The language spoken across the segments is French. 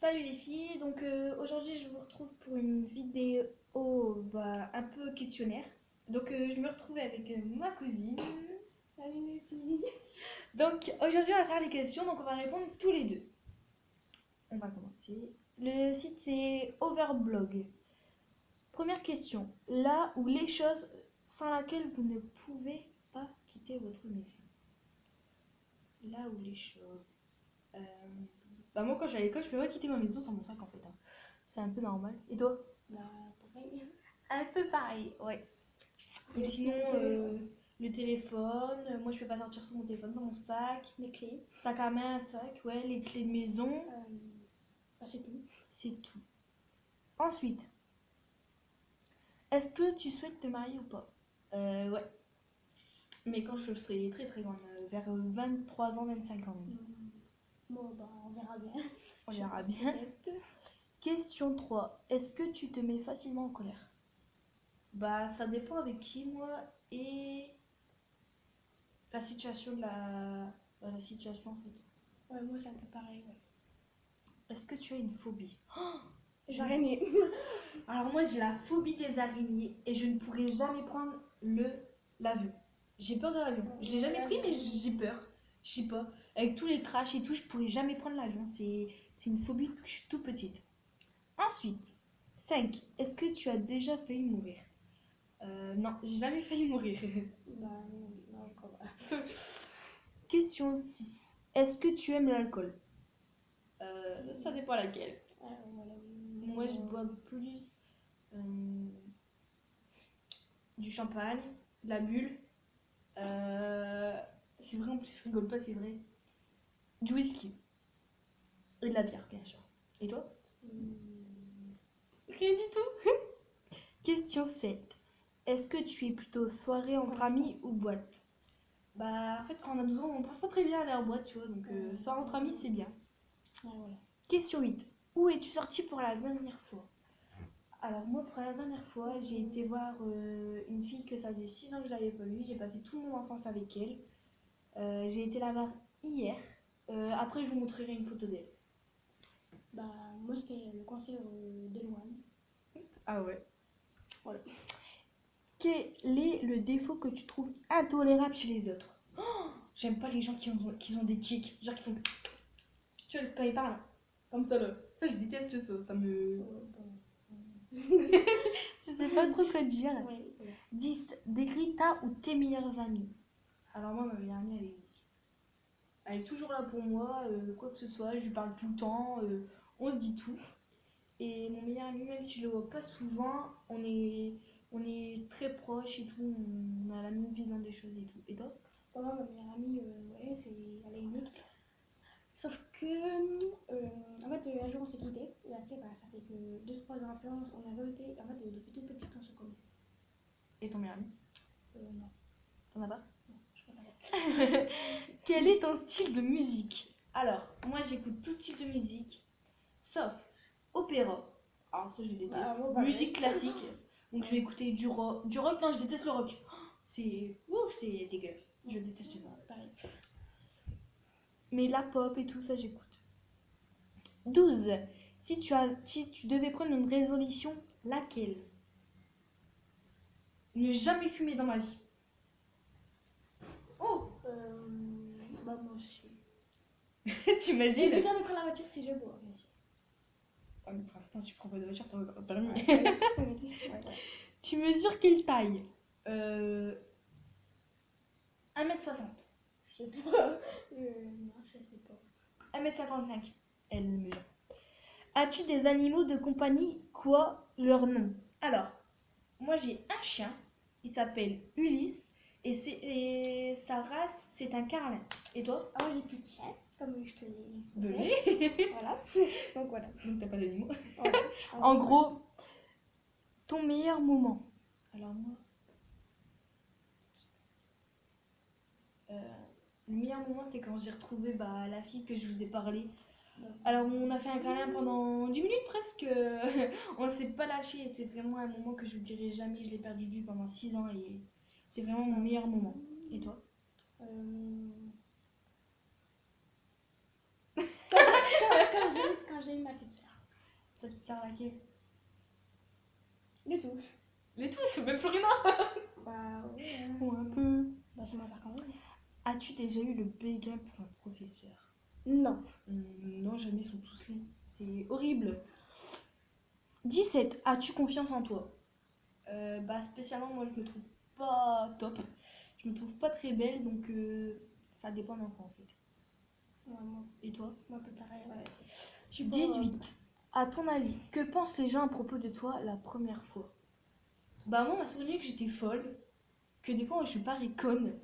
Salut les filles, donc aujourd'hui je vous retrouve pour une vidéo un peu questionnaire. Donc je me retrouve avec ma cousine. Salut les filles. Donc aujourd'hui on va faire les questions, donc on va répondre tous les deux. On va commencer. Le site c'est Overblog. Première question, là où les choses sans laquelle vous ne pouvez pas quitter votre maison. Là où les choses. Euh, moi quand je suis à l'école je peux pas quitter ma maison sans mon sac en fait, hein. C'est un peu normal. Et toi? Bah, pareil. Un peu pareil, ouais. Et sinon, le téléphone, moi je peux pas sortir sans mon téléphone, sans mon sac. Les clés. Sac à main, sac, ouais, les clés de maison, C'est tout. c'est tout. Ensuite, est-ce que tu souhaites te marier ou pas? Ouais. Mais quand je serai très très grande, vers 23 ans, 25 ans. Bon, bah, on verra bien. On verra bien. Question 3. Est-ce que tu te mets facilement en colère? Bah, ça dépend avec qui, moi, et la situation de la situation en fait. Ouais, moi c'est un peu pareil, ouais. Est-ce que tu as une phobie? Les araignées. Alors moi j'ai la phobie des araignées et je ne pourrais jamais prendre l'avion. J'ai peur de l'avion. Je l'ai jamais pris mais j'ai peur. Je sais pas. Avec tous les crashs et tout, je pourrais jamais prendre l'avion. C'est une phobie depuis que je suis toute petite. Ensuite, 5. Est-ce que tu as déjà failli mourir? Non, j'ai jamais failli mourir. Bah, non, je crois pas. Question 6. Est-ce que tu aimes l'alcool? Ça dépend laquelle. Voilà. Moi je bois plus du champagne, de la bulle. C'est vrai en plus, je rigole pas, c'est vrai. Du whisky. Et de la bière, bien sûr. Et toi? Rien du tout. Question 7. Est-ce que tu es plutôt soirée entre amis ou boîte? Bah, en fait, quand on a 12 ans, on pense pas très bien à aller en boîte, tu vois. Donc, soirée entre amis, c'est bien. Voilà. Question 8. Où es-tu sortie pour la dernière fois? Alors, moi, pour la dernière fois, j'ai été voir une fille que ça faisait 6 ans que je l'avais pas vue. J'ai passé toute mon enfance avec elle. J'ai été la voir hier. Après, je vous montrerai une photo d'elle. Bah, moi c'était le concert d'Eloane. Ah ouais. Voilà. Quel est le défaut que tu trouves intolérable chez les autres? J'aime pas les gens qui ont des tics. Genre qui font. Tu vois, quand ils parlent, comme ça là. Ça, je déteste ça. Ça me. Tu sais pas trop quoi dire. Ouais, voilà. 10. Décris ta ou tes meilleurs amis. Alors, moi, ma meilleure amie, elle est unique. Elle est toujours là pour moi, quoi que ce soit. Je lui parle tout le temps. On se dit tout. Et mon meilleur ami, même si je le vois pas souvent, on est très proches et tout. On a la même vision des choses et tout. Et toi? Pour moi, ma meilleure amie, ouais, elle est unique. Sauf que, en fait, un jour on s'est quittés, et après, bah, ça fait que 2-3 ans après, on a été, en fait, depuis toute petite, on se connaît. Et ton meilleur ami? Non, T'en as pas? non, je crois pas. Quel est ton style de musique? Alors, moi j'écoute tout style de musique, sauf opéra. Alors ça je déteste. Bah, moi, pareil. Musique classique. Donc je vais écouter du rock. Du rock, non, je déteste le rock. C'est dégueulasse. Je déteste ça. Pareil. Mais la pop et tout ça, j'écoute. 12. Si tu devais prendre une résolution, laquelle? Ne jamais fumer dans ma vie. Oh, bah, moi aussi. T'imagines? J'ai jamais pris la voiture si je bois. Oh, mais pour l'instant, tu prends pas de voiture, t'as pas de permis. Ouais. Tu mesures quelle taille? 1m60. Je sais pas. Non, je sais pas. 1m55. Elle mesure. As-tu des animaux de compagnie? Quoi leur nom? Alors, moi j'ai un chien. Il s'appelle Ulysse. Et sa race, c'est un carlin. Et toi? Ah, moi j'ai plus de chien, comme je te l'ai Donné. Voilà. Donc voilà. Donc t'as pas d'animaux. Voilà. En gros, ton meilleur moment. Alors moi, le meilleur moment c'est quand j'ai retrouvé la fille que je vous ai parlé. Alors on a fait un câlin pendant 10 minutes presque. On s'est pas lâché. C'est vraiment un moment que je n'oublierai jamais. Je l'ai perdu de vue pendant 6 ans et c'est vraiment mon meilleur moment. Et toi? Quand j'ai ma petite sœur. Ta petite sœur laquelle? Les tout. Les tous, c'est même plus rien. Bah ouais. Ou un peu. Bah c'est ma sœur quand même. As-tu déjà eu le béguin pour un professeur? Non. Non, jamais, ils sont tous laids. C'est horrible. 17. As-tu confiance en toi? Bah spécialement, moi je me trouve pas top. Je me trouve pas très belle, donc ça dépend d'un point en fait. Ouais, Et toi? moi un peu pareil, ouais. Je suis pas- 18. À ton avis, que pensent les gens à propos de toi la première fois? Bah moi, on m'a souvenu que j'étais folle, que des fois je suis pas conne,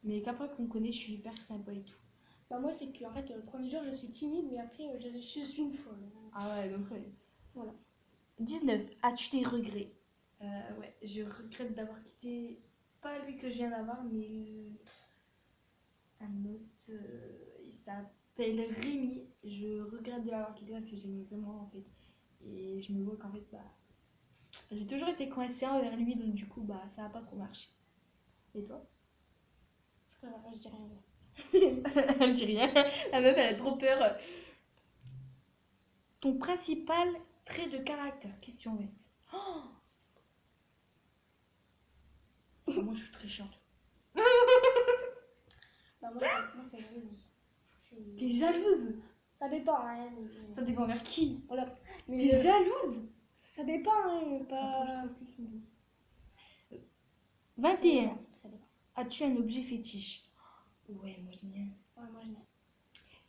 mais qu'après qu'on me connaît, je suis hyper sympa et tout. Bah moi c'est que en fait le premier jour je suis timide mais après je suis une folle. Ah ouais, donc ouais. Voilà. 19. As-tu des regrets? Ouais, je regrette d'avoir quitté, pas lui que je viens d'avoir, mais un autre, il s'appelle Rémi. Je regrette de l'avoir quitté parce que je l'aimais vraiment en fait. Et je me vois qu'en fait, bah, j'ai toujours été coincée envers lui, donc du coup, bah, ça a pas trop marché. Et toi? Je dis rien. Elle dit rien. La meuf, elle a trop peur. Ton principal trait de caractère? Question bête. Oh, moi, je suis très chiante. Bah moi c'est jalouse. T'es jalouse? Ça dépend hein. Mais... Ça dépend vers qui? Voilà. Mais T'es jalouse? ça dépend hein, pas. 21. Ça dépend. As-tu un objet fétiche? Ouais, moi je n'ai un. Ouais, moi je n'ai.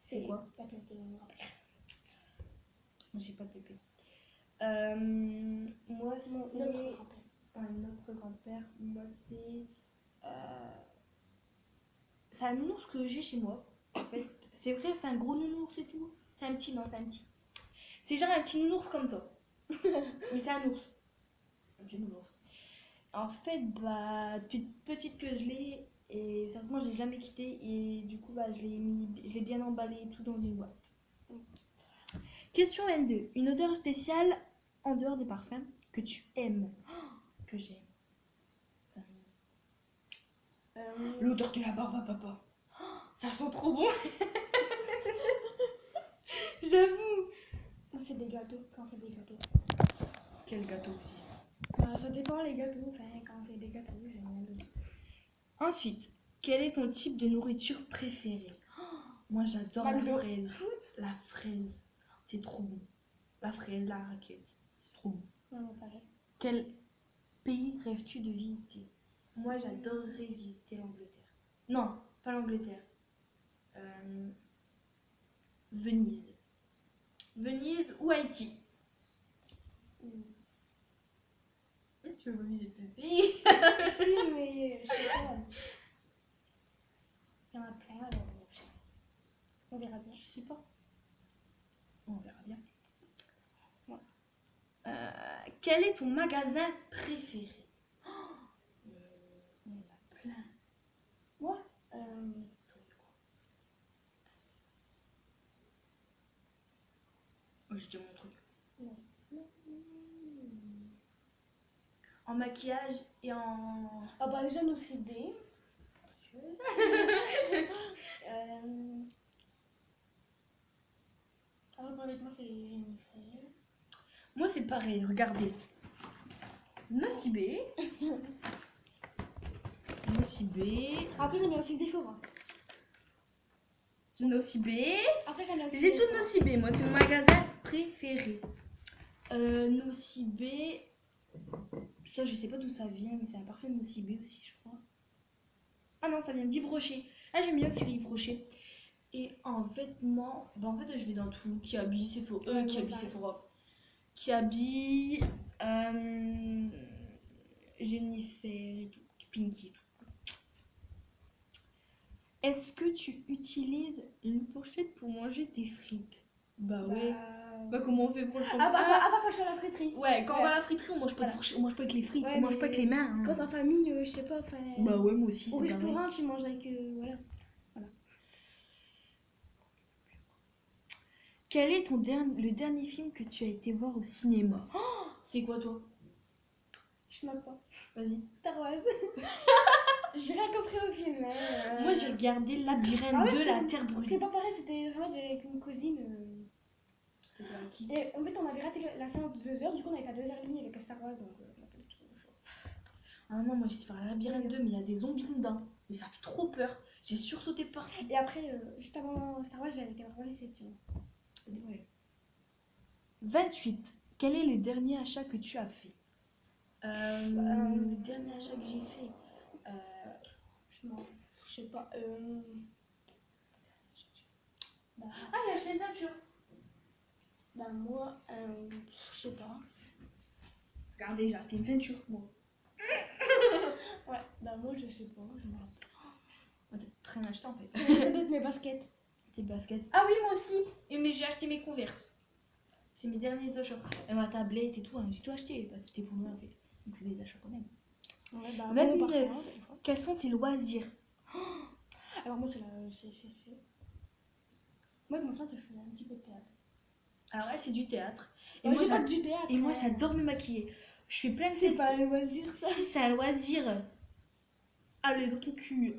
C'est quoi? La place de mon grand-père. Moi j'ai pas de pépé. Moi c'est Notre grand-père. un autre grand-père. Moi c'est un nounours que j'ai chez moi. En fait, c'est vrai, c'est un gros nounours et tout. C'est un petit, non, c'est un petit. C'est genre un petit nounours comme ça. Mais c'est un ours. Un petit nounours. En fait, bah, depuis petite que je l'ai, et certainement j'ai jamais quitté, et du coup, bah, je l'ai bien emballé et tout dans une boîte. Question N2. Une odeur spéciale en dehors des parfums que tu aimes? Que j'aime. L'odeur de la barbe à papa. Ça sent trop bon. J'avoue. C'est des gâteaux, quand on fait des gâteaux. Quel gâteau aussi. Bah, ça dépend les gâteaux, enfin, quand on fait des gâteaux, j'aime bien le. Ensuite, quel est ton type de nourriture préférée? Moi j'adore la McDo. fraise. La fraise. C'est trop bon. La fraise, la raquette. C'est trop bon. Non, pareil. Quel pays rêves-tu de visiter? Moi j'adorerais visiter l'Angleterre. Non, pas l'Angleterre. Venise. Venise ou Haïti. Tu veux pas visiter le pays? Si, mais je sais pas. Il y en a plein, alors on verra bien. Je sais pas. On verra bien. Ouais. Quel est ton magasin préféré? Il y en a plein. Moi, Oh, j'ai déjà mon truc. non. En maquillage et en... Ah bah déjà nos CB. Alors avec moi c'est Jennifer. Moi c'est pareil, regardez. Nocibé. Nocibé. Après j'aime bien aussi Sephora. Nocibé. Après j'aime bien aussi J'ai tout Sephora. Nocibé, moi c'est mon magasin préféré. Nocibé. Ça je sais pas d'où ça vient, mais c'est un parfum Nocibé aussi je crois. Ah non, ça vient d'Yves Rocher. Ah j'aime bien celui Yves Rocher. Et en vêtements, bah en fait je vais dans tout, qui habille Sephora, qui habille Jennifer et tout, Pinky et tout. Est-ce que tu utilises une fourchette pour manger tes frites? Bah ouais. Bah comment on fait pour le prendre? Ah bah quand je suis à la friterie. Ouais, quand on Ouais. va à la friterie, on mange pas de Voilà. fourchette, on mange pas avec les frites, Ouais, on mange mais pas avec les mains. Hein. Quand en famille, je sais pas, enfin. Bah ouais, moi aussi. Au c'est restaurant, pareil. tu manges avec. Voilà. Quel est le dernier film que tu as été voir au cinéma? Oh, c'est quoi toi? Je sais même pas. Vas-y. Star Wars. J'ai rien compris au film. Hein. Moi j'ai regardé Labyrinthe Ah ouais, 2, la c'est- Terre brûlée. C'est pas pareil, c'était vraiment avec une cousine. C'est qui. Et en fait, on avait raté la séance de 2 heures, du coup, on était à 2h30 avec Star Wars, donc on a pas du tout chaud. Ah non, moi j'étais faire la labyrinthe 2, mais il y a des zombies dedans. Et ça fait trop peur. J'ai sursauté partout. Et après, juste avant Star Wars, j'avais été voir Réception. Ouais. 28. Quel est le dernier achat que tu as fait? Le dernier achat que j'ai fait. Je sais pas. Ah, j'ai acheté une ceinture. Bah, moi, je sais pas. Regarde déjà, c'est une ceinture, moi. Ouais, bah, moi, je sais pas. Je me rappelle. Oh, t'as rien acheté en fait. J'ai d'autres mes baskets. Tes baskets. Ah oui, moi aussi. Mais j'ai acheté mes Converse. C'est mes derniers achats. Et ma tablette et tout, hein. J'ai tout acheté parce que c'était pour moi en fait. Donc c'est des achats quand même. Ouais, bah, 29. bon, Quels sont tes loisirs? alors, moi, c'est la. Moi, comme ça, je faisais un petit peu de théâtre. Alors elle, c'est du théâtre. Et Ouais, moi, j'ai pas du théâtre. et moi j'adore me maquiller. Je fais plein de C'est fesses. pas un loisir, ça. Si c'est un loisir, allez dans ton cul.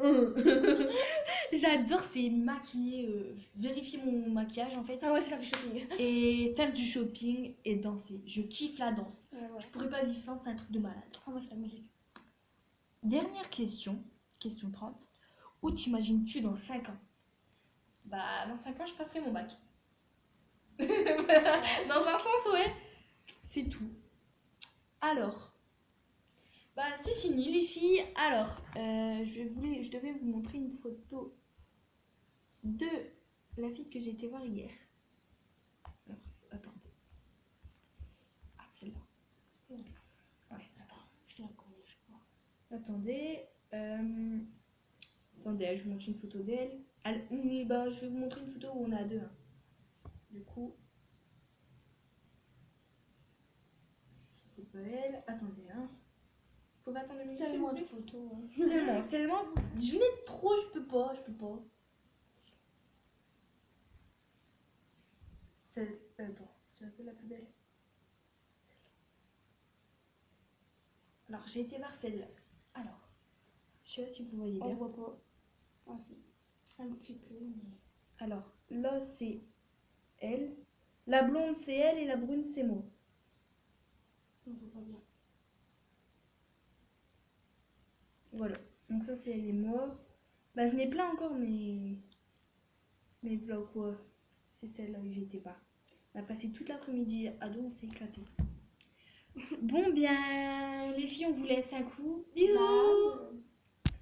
J'adore, c'est maquiller, vérifier mon maquillage en fait. Ah, ouais, c'est faire du shopping. Et faire du shopping et danser. Je kiffe la danse. Ouais, ouais. Je pourrais pas vivre sans, c'est un truc de malade. Ah, moi, c'est la musique. Dernière question, question 30. Où t'imagines-tu dans 5 ans? Bah, dans 5 ans, je passerai mon bac. Dans un sens, ouais. C'est tout. Alors, bah, c'est fini, les filles. Alors, je devais vous montrer une photo de la fille que j'ai été voir hier. Alors, attendez. Ah, celle-là. Ouais, attends. Je la connais, je crois. Attendez. Attendez, je vous montre une photo d'elle. Oui, bah, je vais vous montrer une photo où on est à deux. Hein. Du coup, c'est pas elle. Attendez, hein. Faut pas attendre une minute. Tellement de s'il vous photos. Hein. plaît. Tellement. Je n'ai trop, je peux pas. Attends, c'est un peu la plus belle. Alors, j'ai été voir celle-là. Alors, je sais pas si vous voyez On bien. voit pas. Ah, si. Un petit peu, mais. Alors, là, c'est elle. La blonde, c'est elle et la brune, c'est moi. On voit pas bien. Voilà. Donc ça, c'est elle et moi. Bah, je n'ai plein encore, mais... Mais voilà quoi. C'est celle-là où j'étais pas. On a passé toute l'après-midi à dos, on s'est éclaté. Bon, bien, les filles, on vous laisse un coup. Bisous! Bye.